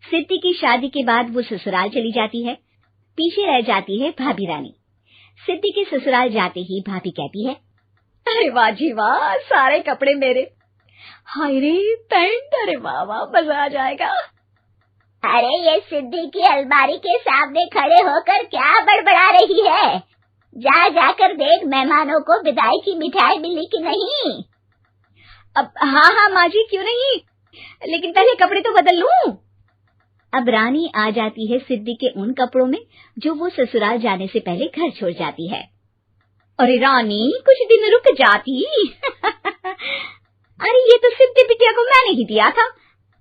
सिद्धि की शादी के बाद वो ससुराल चली जाती है। पीछे रह जाती है भाभी रानी। सिद्धि के ससुराल जाते ही भाभी कहती है, अरे वाह जी वाह, सारे कपड़े मेरे। हाय रे पैंट, अरे वाह वाह, मजा आ जाएगा। अरे ये सिद्धि की अलमारी के सामने खड़े होकर क्या बड़बड़ा रही है? जा जाकर देख मेहमानों को विदाई की मिठाई मिली कि नहीं। अब हाँ माँ जी, क्यों नहीं, लेकिन पहले कपड़े तो बदल लूं। अब रानी आ जाती है सिद्धि के उन कपड़ों में जो वो ससुराल जाने से पहले घर छोड़ जाती है। अरे रानी, कुछ दिन रुक जाती। अरे ये तो सिद्धि बिटिया को मैंने ही दिया था,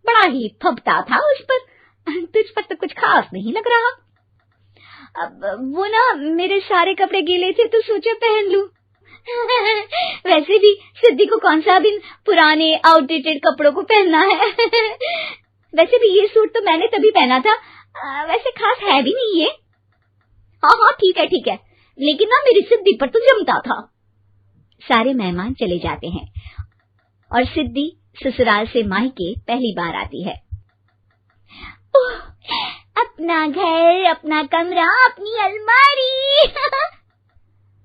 बड़ा ही फबता था उस पर, तुझ पर तो कुछ खास नहीं लग रहा। अब वो ना मेरे सारे कपड़े गीले थे तो सोचा पहन लूं। वैसे भी सिद्धि को कौन सा भी पुराने आउटडेटेड कपड़ों को पहनना है। वैसे भी ये सूट तो मैंने तभी पहना था, वैसे खास है भी नहीं ये। हाँ ठीक है, लेकिन ना मेरी सिद्धि पर तो जमता था। सारे मेहमान चले जाते हैं और सिद्धि ससुराल से मायके पहली बार आती है। अपना घर, अपना कमरा, अपनी अलमारी।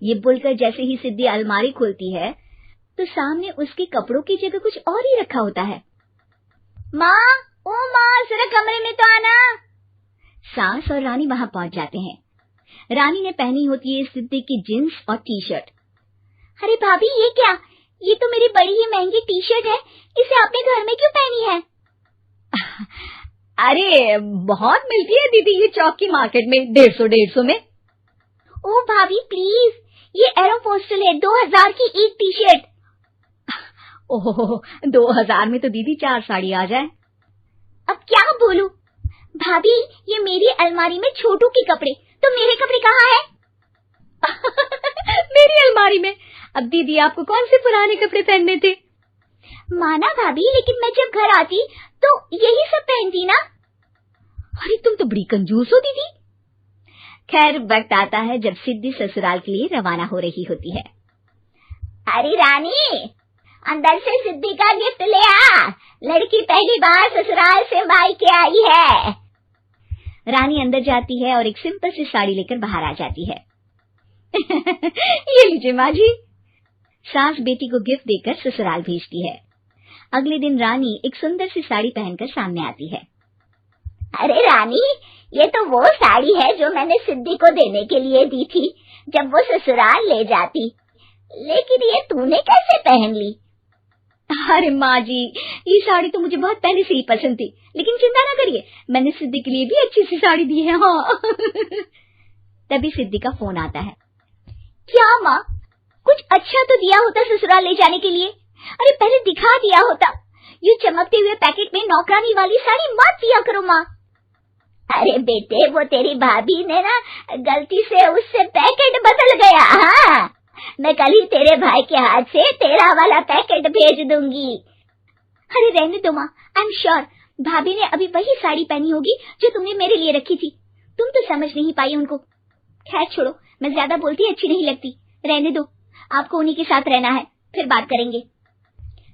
ये बोलकर जैसे ही सिद्धि अलमारी खोलती है तो सामने उसके कपड़ों की जगह कुछ और ही रखा होता है। माँ, ओ माँ, जरा कमरे में तो आना। सास और रानी वहां पहुंच जाते हैं। रानी ने पहनी होती है सिद्धि की जींस और टी शर्ट। अरे भाभी, ये क्या? ये तो मेरी बड़ी ही महंगी टी शर्ट है, इसे आपने घर में क्यों पहनी है? अरे बहुत मिलती है दीदी ये चौक की मार्केट में, 150 में। ओ भाभी प्लीज, ये एरोपोस्टल है, 2000 की एक टी शर्ट। ओह, 2000 में तो दीदी 4 साड़ी आ जाए। अब क्या बोलूं भाभी, ये मेरी अलमारी में छोटू के कपड़े, तो मेरे कपड़े कहाँ हैं? मेरी अलमारी में? अब दीदी आपको कौन से पुराने कपड़े पहनने थे? माना भाभी, लेकिन मैं जब घर आती तो यही सब पहनती ना। अरे तुम तो बड़ी कंजूस हो दीदी। खैर, वक्त आता है जब सिद्धि ससुराल के लिए रवाना हो रही होती है। अरे रानी, अंदर से सिद्धि का गिफ्ट ले आ, लड़की पहली बार ससुराल से मायके आई है। रानी अंदर जाती है और एक सिंपल सी साड़ी लेकर बाहर आ जाती है। ये लीजिए माँ जी। सास बेटी को गिफ्ट देकर ससुराल भेजती है। अगले दिन रानी एक सुंदर सी साड़ी पहनकर सामने आती है। अरे रानी, ये तो वो साड़ी है जो मैंने सिद्धि को देने के लिए दी थी जब वो ससुराल ले जाती, लेकिन ये तूने कैसे पहन ली? अरे माँ जी, ये साड़ी तो मुझे बहुत पहले से ही पसंद थी, लेकिन चिंता ना करिए, मैंने सिद्धि के लिए भी अच्छी सी साड़ी दी है। हाँ। तभी सिद्धि का फोन आता है। क्या माँ, कुछ अच्छा तो दिया होता ससुराल ले जाने के लिए। अरे पहले दिखा दिया होता। ये चमकते हुए पैकेट में नौकरानी वाली साड़ी मत दिया करो माँ। अरे बेटे, वो तेरी भाभी ने ना गलती से उससे पैकेट बदल गया। हाँ, मैं कल ही तेरे भाई के हाथ से तेरा वाला पैकेट भेज दूंगी। अरे रहने दो माँ, आई एम श्योर भाभी ने अभी वही साड़ी पहनी होगी जो तुमने मेरे लिए रखी थी। तुम तो समझ नहीं पाई उनको। खैर छोड़ो, मैं ज्यादा बोलती अच्छी नहीं लगती, रहने दो, आपको उन्हीं के साथ रहना है, फिर बात करेंगे।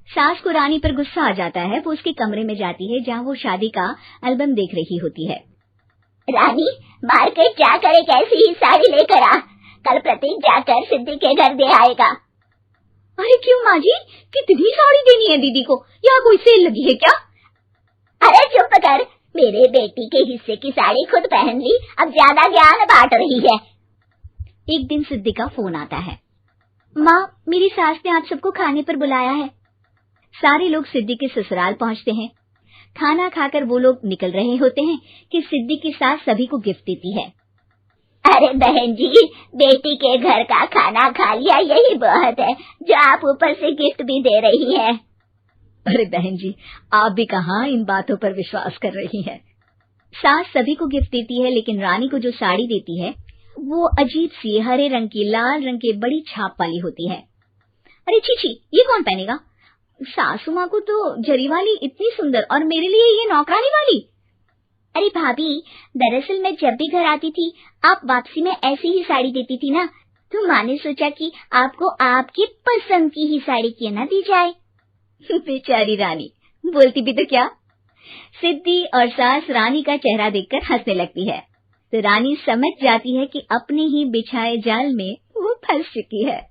सास को रानी पर गुस्सा आ जाता है। वो उसके कमरे में जाती है जहाँ वो शादी का एल्बम देख रही होती है। रानी, मार्केट जाकर एक ऐसी ही साड़ी लेकर आ, कल प्रतीक जाकर सिद्धि के घर दे आएगा। अरे क्यों माँ जी, कितनी साड़ी देनी है दीदी को? यहाँ कोई सेल लगी है क्या? अरे चुप कर, मेरे बेटी के हिस्से की साड़ी खुद पहन ली, अब ज्यादा ज्ञान बांट रही है। एक दिन सिद्धि का फोन आता है। माँ, मेरी सास ने आप सबको खाने पर बुलाया है। सारे लोग सिद्धि के ससुराल पहुँचते हैं। खाना खाकर वो लोग निकल रहे होते हैं कि सिद्धि की सास सभी को गिफ्ट देती है। अरे बहन जी, बेटी के घर का खाना खा लिया, यही बहुत है जो आप ऊपर से गिफ्ट भी दे रही है। अरे बहन जी, आप भी कहाँ इन बातों पर विश्वास कर रही हैं। सास सभी को गिफ्ट देती है, लेकिन रानी को जो साड़ी देती है वो अजीब सी हरे रंग की, लाल रंग की बड़ी छाप वाली होती है। अरे छी, ये कौन पहनेगा? सासू माँ को तो जरी वाली इतनी सुंदर, और मेरे लिए ये नौकरानी वाली। अरे भाभी, दरअसल मैं जब भी घर आती थी आप वापसी में ऐसी ही साड़ी देती थी ना, तो माँ ने सोचा कि आपको आपकी पसंद की ही साड़ी क्यों ना दी जाए। बेचारी रानी, बोलती भी तो क्या। सिद्धि और सास रानी का चेहरा देखकर हंसने लगती है, तो रानी समझ जाती है कि अपने ही बिछाए जाल में वो फंस चुकी है।